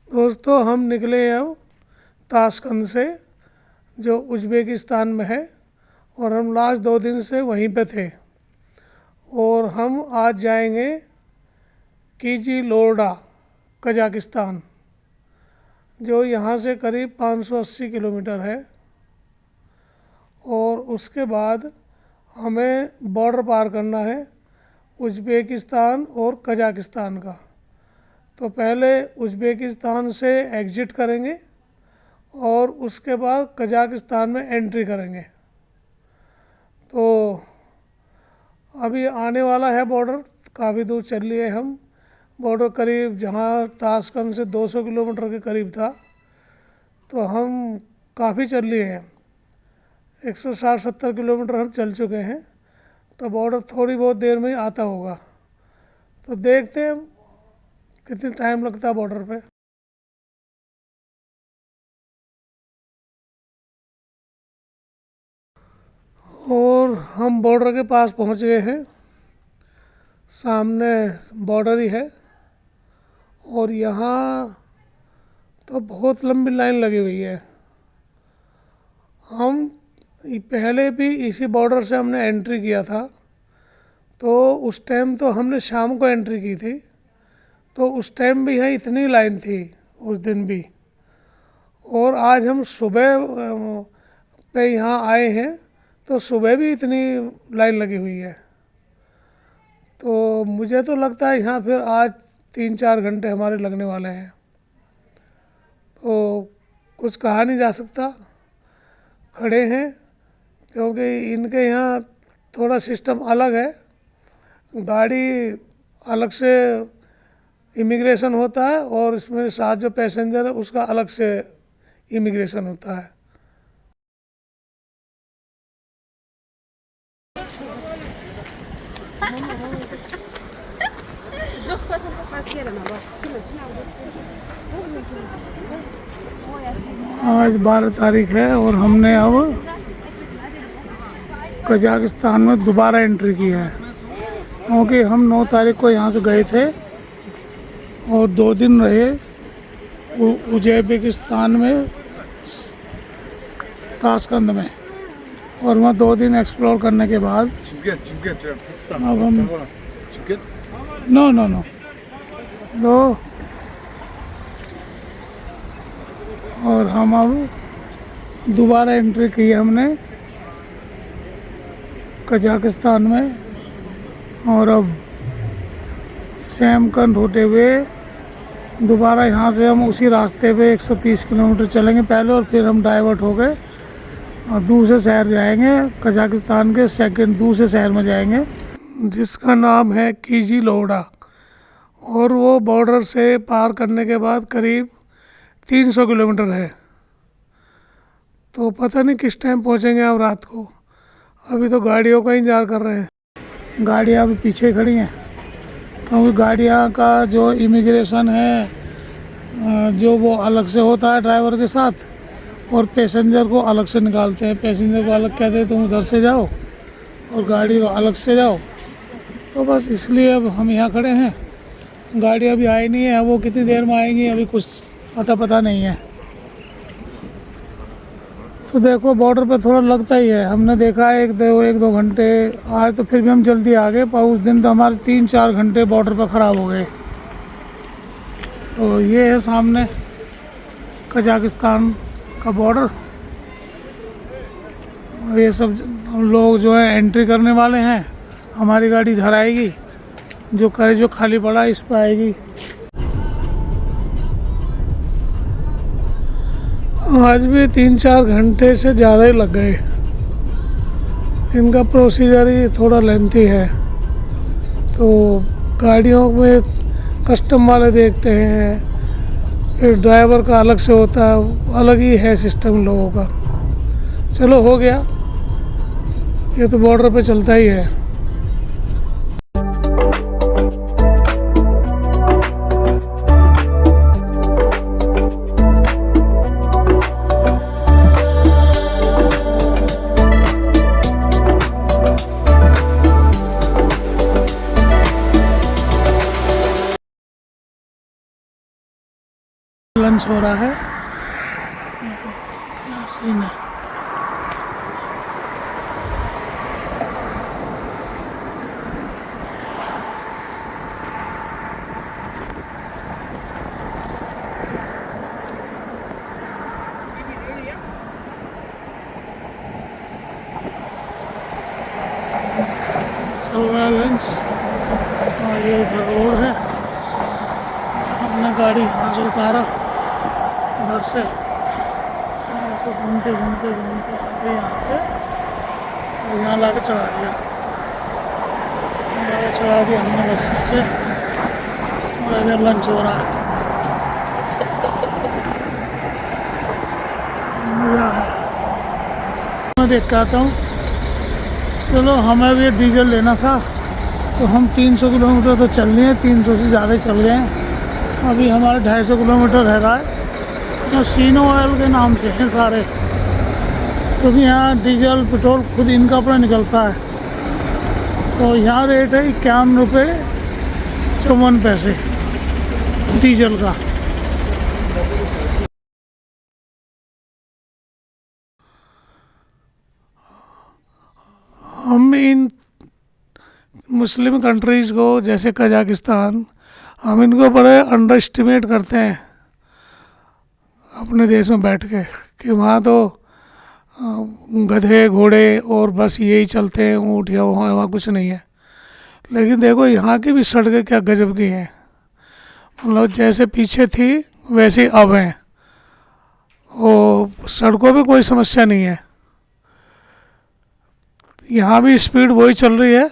दोस्तों, हम निकले अब ताशकंद से, जो उज़्बेकिस्तान में है, और हम लास्ट 2 दिन से वहीं पे थे। और हम आज जाएंगे कीजीलोर्डा, कजाकिस्तान, जो यहाँ से करीब 580 किलोमीटर है। और उसके बाद हमें बॉर्डर पार करना है उज़्बेकिस्तान और कजाकिस्तान का। तो पहले उज़्बेकिस्तान से एग्ज़िट करेंगे और उसके बाद कजाकिस्तान में एंट्री करेंगे। तो अभी आने वाला है बॉर्डर, काफ़ी दूर चल लिए हम। बॉर्डर करीब जहाँ ताशकंद से 200 किलोमीटर के करीब था, तो हम काफ़ी चल लिए हैं, 160-170 किलोमीटर हम चल चुके हैं। तो बॉर्डर थोड़ी बहुत देर में ही आता होगा। तो देखते हैं कितनी टाइम लगता है बॉर्डर पे। और हम बॉर्डर के पास पहुंच गए हैं, सामने बॉर्डर ही है। और यहाँ तो बहुत लंबी लाइन लगी हुई है। हम पहले भी इसी बॉर्डर से हमने एंट्री किया था, तो उस टाइम तो हमने शाम को एंट्री की थी, तो उस टाइम भी यहाँ इतनी लाइन थी उस दिन भी। और आज हम सुबह पे यहाँ आए हैं, तो सुबह भी इतनी लाइन लगी हुई है। तो मुझे तो लगता है यहाँ फिर आज 3-4 घंटे हमारे लगने वाले हैं। तो कुछ कहा नहीं जा सकता, खड़े हैं, क्योंकि इनके यहाँ थोड़ा सिस्टम अलग है। गाड़ी अलग से इमिग्रेशन होता है और इसमें साथ जो पैसेंजर है उसका अलग से इमिग्रेशन होता है। आज 12 तारीख है और हमने अब कजाकिस्तान में दोबारा एंट्री की है, क्योंकि हम 9 तारीख को यहाँ से गए थे और 2 दिन रहे उज़्बेकिस्तान में, ताशकंद में। और वहाँ 2 दिन एक्सप्लोर करने के बाद अब हम नो दो और हम अब दोबारा एंट्री की हमने कजाकिस्तान में। और अब सैमकंद होते हुए दोबारा यहाँ से हम उसी रास्ते पे 130 किलोमीटर चलेंगे पहले, और फिर हम डाइवर्ट हो गए और दूसरे शहर जाएंगे, कजाकिस्तान के दूसरे शहर में जाएंगे, जिसका नाम है कीजीलोर्डा। और वो बॉर्डर से पार करने के बाद करीब 300 किलोमीटर है। तो पता नहीं किस टाइम पहुँचेंगे अब रात को। अभी तो गाड़ियों का इंतज़ार कर रहे हैं। गाड़ियाँ अभी पीछे खड़ी हैं, क्योंकि गाड़ियाँ का जो इमिग्रेशन है जो वो अलग से होता है ड्राइवर के साथ, और पैसेंजर को अलग से निकालते हैं। पैसेंजर को अलग कहते हैं तुम उधर से जाओ और गाड़ी को अलग से जाओ। तो बस इसलिए अब हम यहाँ खड़े हैं। गाड़ी अभी आई नहीं है, वो कितनी देर में आएंगी अभी कुछ पता नहीं है। तो देखो बॉर्डर पे थोड़ा लगता ही है, हमने देखा है 1-2 घंटे। आज तो फिर भी हम जल्दी आ गए, पर उस दिन तो हमारे 3-4 घंटे बॉर्डर पे ख़राब हो गए। तो ये है सामने कजाकिस्तान का बॉर्डर। ये सब लोग जो है एंट्री करने वाले हैं। हमारी गाड़ी इधर आएगी, जो खाली पड़ा इस पर आएगी। आज भी 3-4 घंटे से ज़्यादा ही लग गए। इनका प्रोसीजर ही थोड़ा लेंथी है। तो गाड़ियों में कस्टम वाले देखते हैं, फिर ड्राइवर का अलग से होता है, अलग ही है सिस्टम लोगों का। चलो हो गया, ये तो बॉर्डर पे चलता ही है। लंच हो रहा है, क्या सीन है। चल रहा है लंच और ये इधर रोड है। हमने गाड़ी यहाँ से उतारा उधर से, ऐसे घूमते घूमते घूमते आगे यहाँ से और यहाँ ला के चढ़ा दिया, हमने बस से। और इधर लंच हो रहा है, मज़ा है। मैं देख के आता हूँ। चलो हमें भी डीजल लेना था, तो हम 300 किलोमीटर तो चल लिए, 300 से ज़्यादा ही चल गए हैं। अभी हमारे 250 किलोमीटर रह रहा है। यहाँ सीनो ऑयल के नाम से हैं सारे, क्योंकि यहाँ डीजल पेट्रोल खुद इनका अपना निकलता है। तो यहाँ रेट है 51 रुपये 54 पैसे डीजल का। हम इन मुस्लिम कंट्रीज़ को, जैसे कजाकिस्तान, हम इनको बड़े अंडर एस्टिमेट करते हैं अपने देश में बैठ के, कि वहाँ तो गधे घोड़े और बस यही चलते हैं, ऊँट या वहाँ कुछ नहीं है। लेकिन देखो यहाँ की भी सड़कें क्या गजब की हैं, मतलब जैसे पीछे थी वैसे ही अब हैं। वो सड़कों पे कोई समस्या नहीं है। यहाँ भी स्पीड वही चल रही है,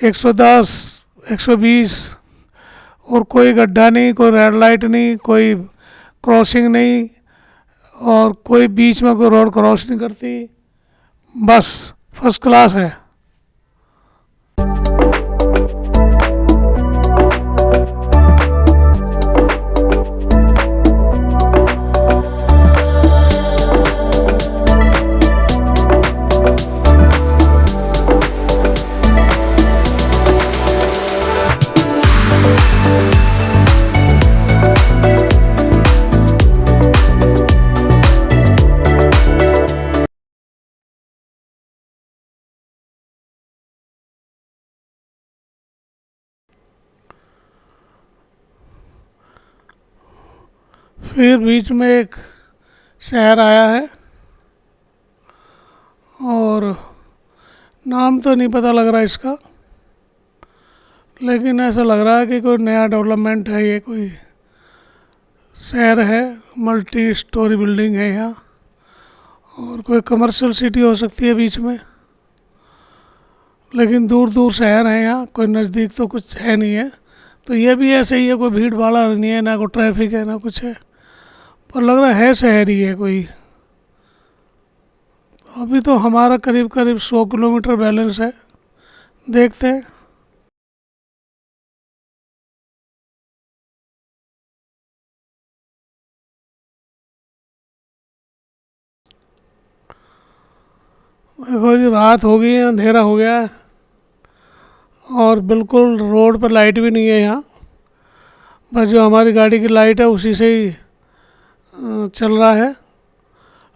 110 120, और कोई गड्ढा नहीं, कोई रेड लाइट नहीं, कोई क्रॉसिंग नहीं, और कोई बीच में कोई रोड क्रॉस नहीं करती। बस फर्स्ट क्लास है। फिर बीच में एक शहर आया है, और नाम तो नहीं पता लग रहा इसका, लेकिन ऐसा लग रहा है कि कोई नया डेवलपमेंट है। ये कोई शहर है, मल्टी स्टोरी बिल्डिंग है यहाँ, और कोई कमर्शियल सिटी हो सकती है बीच में। लेकिन दूर दूर शहर हैं यहाँ, कोई नज़दीक तो कुछ है नहीं है। तो ये भी ऐसे ही है, कोई भीड़ भाड़ा नहीं है, ना कोई ट्रैफिक है, ना कुछ है, पर लग रहा है शहर ही है कोई। अभी तो हमारा करीब करीब 100 किलोमीटर बैलेंस है, देखते हैं। देखो जी, रात हो गई है, अंधेरा हो गया है, और बिल्कुल रोड पर लाइट भी नहीं है यहाँ। बस जो हमारी गाड़ी की लाइट है उसी से ही चल रहा है।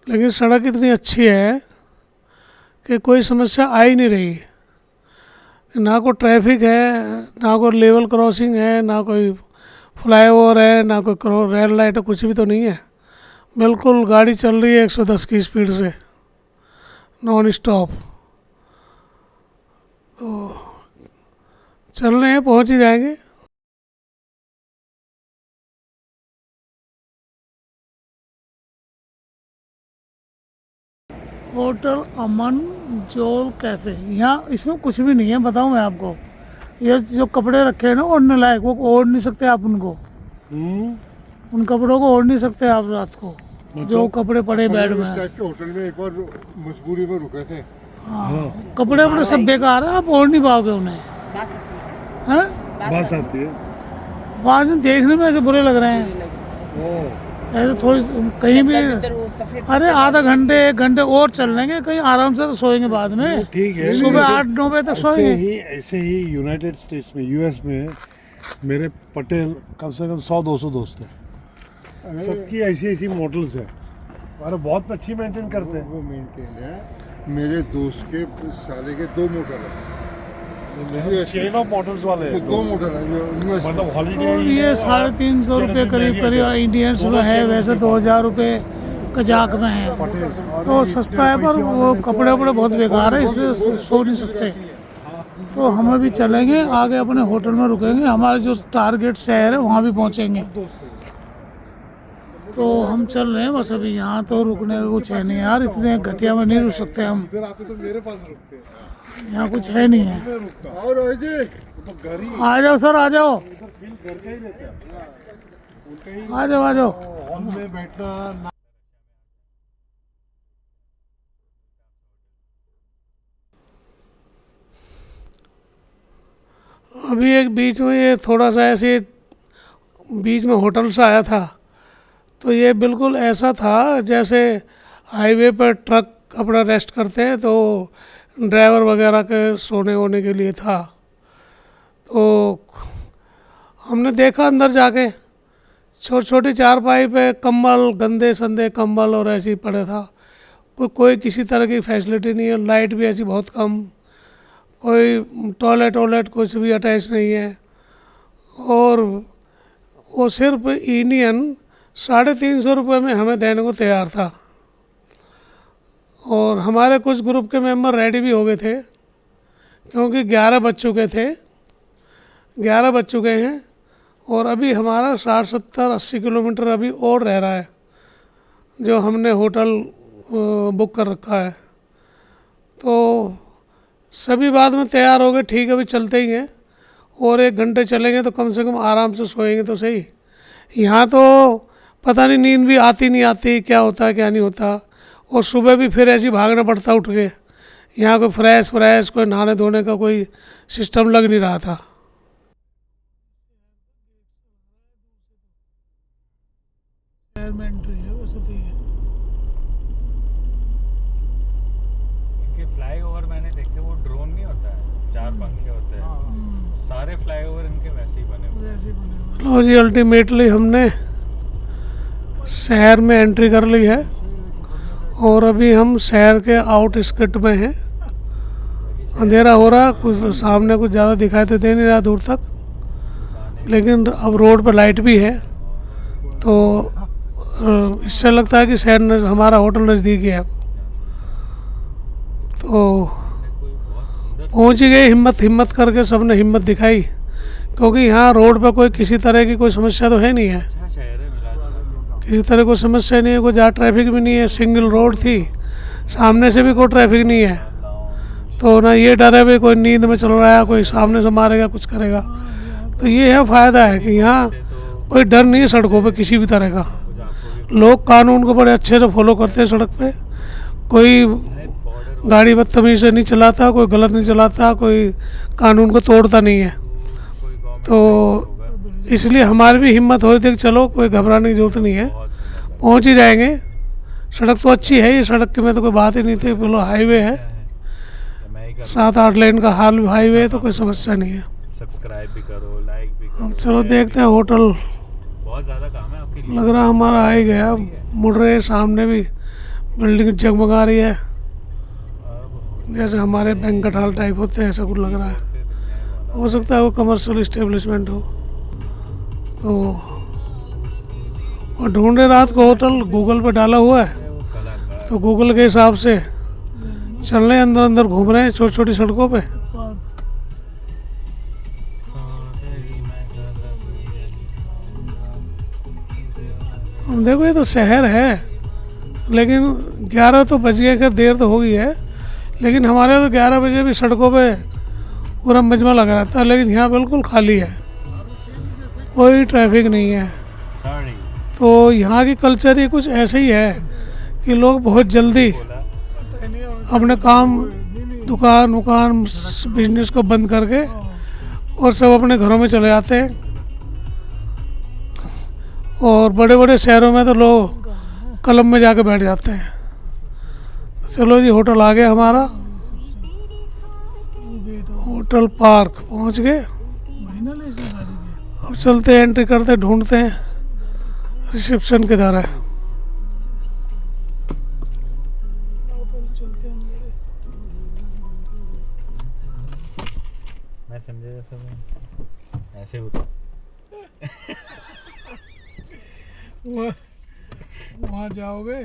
लेकिन सड़क इतनी अच्छी है कि कोई समस्या आ ही नहीं रही। ना कोई ट्रैफिक है, ना कोई लेवल क्रॉसिंग है, ना कोई फ्लाईओवर है, ना कोई रेड लाइट है, कुछ भी तो नहीं है। बिल्कुल गाड़ी चल रही है 110 की स्पीड से नॉन स्टॉप। तो चल रहे हैं, पहुंच ही जाएंगे। होटल अमन जोल कैफ़े, यहाँ इसमें कुछ भी नहीं है, बताऊँ मैं आपको। ये जो कपड़े रखे हैं ना ओढ़ने लायक, वो ओढ़ नहीं सकते आप उनको। उन कपड़ों को ओढ़ नहीं सकते आप रात को, जो कपड़े पड़े बेड में। होटल में एक बार मजबूरी में रुके थे। हाँ, कपड़े अपने सब बेकार है, आप ओढ़ नहीं पाओगे उन्हें। हैं? बात आती है, बाद में देखने में ऐसे बुरे लग रहे हैं, ऐसे थोड़ी कहीं भी। अरे आधा घंटे 1 घंटे और चल लेंगे, कहीं आराम से तो सोएंगे बाद में। ठीक है, सुबह 8-9 बजे तक सोएंगे। ऐसे ही यूनाइटेड स्टेट्स में, यूएस में मेरे पटेल कम से कम 100-200 दोस्त हैं। सबकी ऐसी ऐसी मॉडल्स है और बहुत अच्छी मेंटेन करते हैं। वो मेंटेन है। मेरे दोस्त के साले के 2 मोटर है, चेन ऑफ मॉडल्स वाले वो 2 मोटर है यूएस मतलब हॉलीडे और ये 350 रुपये करीब करीब इंडियंस में है, वैसे 2000 रुपये कजाक में है। तो सस्ता है पर वो कपड़े वपड़े बहुत बेकार है, इसलिए सो नहीं सकते। तो हम अभी चलेंगे आगे, अपने होटल में रुकेंगे, हमारे जो टारगेट शहर है वहाँ भी पहुँचेंगे। तो हम चल रहे हैं बस अभी, यहाँ तो रुकने का कुछ है नहीं यार, इतने घटिया में नहीं रुक सकते हम, फिर आते तो मेरे पास रुकते हैं। यहाँ कुछ है नहीं है। मैं रुकता हूँ। और रोहित जी तो घर ही आ जाओ सर, आ जाओ, उधर फील घर का ही रहता है। उनका ही आ जाओ, आ जाओ। हॉल में बैठना ना। अभी एक बीच में ये थोड़ा सा ऐसे बीच में होटल सा आया था, तो ये बिल्कुल ऐसा था जैसे हाईवे पर ट्रक अपना रेस्ट करते हैं, तो ड्राइवर वगैरह के सोने वोने के लिए था। तो हमने देखा अंदर जाके, छोटी छोटी चारपाई पे कंबल, गंदे संदे कंबल और ऐसे ही पड़े था। कोई किसी तरह की फैसिलिटी नहीं है, लाइट भी ऐसी बहुत कम, कोई टॉयलेट कुछ भी अटैच नहीं है। और वो सिर्फ इंडियन 350 रुपये में हमें देने को तैयार था। और हमारे कुछ ग्रुप के मेंबर रेडी भी हो गए थे, क्योंकि 11 बज चुके थे, 11 बज चुके हैं और अभी हमारा 60, 70, 80 किलोमीटर अभी और रह रहा है, जो हमने होटल बुक कर रखा है। तो सभी बाद में तैयार हो गए, ठीक है अभी चलते ही हैं, और 1 घंटे चलेंगे तो कम से कम आराम से सोएंगे तो सही। यहाँ तो पता नहीं नींद भी आती नहीं आती, क्या होता है क्या नहीं होता। और सुबह भी फिर ऐसे ही भागना पड़ता उठ के, यहाँ कोई फ्रेश कोई नहाने धोने का कोई सिस्टम लग नहीं रहा था। इनके फ्लाईओवर मैंने देखे, वो ड्रोन नहीं होता है, 4 पंखे होते हैं, सारे फ्लाईओवर इनके वैसे ही बने हुए हैं। लो जी, अल्टीमेटली हमने शहर में एंट्री कर ली है और अभी हम शहर के आउटस्कर्ट में हैं। अंधेरा हो रहा, कुछ सामने कुछ ज़्यादा दिखाई तो दे नहीं रहा दूर तक, लेकिन अब रोड पर लाइट भी है, तो इससे लगता है कि शहर हमारा होटल नज़दीक ही है। तो पहुंच ही गए, हिम्मत करके सबने हिम्मत दिखाई, क्योंकि यहाँ रोड पर कोई किसी तरह की कोई समस्या तो है नहीं है, अच्छा शहर है, मिला किसी तरह कोई समस्या नहीं है, कोई ज़्यादा ट्रैफिक भी नहीं है, सिंगल रोड थी, सामने से भी कोई ट्रैफिक नहीं है। तो ना ये डर है भाई कोई नींद में चल रहा है, कोई सामने से मारेगा कुछ करेगा। तो ये है फ़ायदा है कि यहाँ कोई डर नहीं है सड़कों पे किसी भी तरह का। लोग कानून को बड़े अच्छे से फॉलो करते हैं सड़क पे, कोई गाड़ी बदतमीज़ी से नहीं चलाता, कोई गलत नहीं चलाता, कोई कानून को तोड़ता नहीं है। तो इसलिए हमारी भी हिम्मत हो रही थी कि चलो कोई घबराने की ज़रूरत नहीं है, पहुंच ही जाएंगे। सड़क तो अच्छी है, ये सड़क की में तो कोई बात ही नहीं थी, बोलो हाईवे है, 7-8 लेन का हाईवे है, तो कोई समस्या नहीं है। सब्सक्राइब भी करो, लाइक भी करो। अब चलो देखते हैं, होटल बहुत ज़्यादा काम है आपके लिए। लग रहा हमारा आ ही गया। मुड़ रहे सामने भी बिल्डिंग जगमगा रही है, जैसे हमारे बैंक्वेट हॉल टाइप होते हैं, ऐसा कुछ लग रहा है। हो सकता है वो कमर्शियल इस्टेब्लिशमेंट हो। तो और ढूंढे रात को होटल, गूगल पे डाला हुआ है, तो गूगल के हिसाब से चल रहे हैं, अंदर घूम रहे हैं छोटी छोटी सड़कों पे। हम देखो ये तो शहर है, लेकिन 11 तो बज गए, देर तो हो गई है, लेकिन हमारे तो 11 बजे भी सड़कों पे पूरा मजमा लगा रहता है, लेकिन यहाँ बिल्कुल खाली है, कोई ट्रैफिक नहीं है। तो यहाँ की कल्चर ही कुछ ऐसे ही है कि लोग बहुत जल्दी अपने काम, दुकान बिजनेस को बंद करके और सब अपने घरों में चले जाते हैं। और बड़े बड़े शहरों में तो लोग क्लब में जाके बैठ जाते हैं। तो चलो जी, होटल आ गया हमारा, होटल पार्क पहुंच गए। अब चलते हैं, एंट्री करते ढूंढते हैं रिसेप्शन किधर है? मैं समझे जैसे मैं ऐसे होता वहाँ जाओगे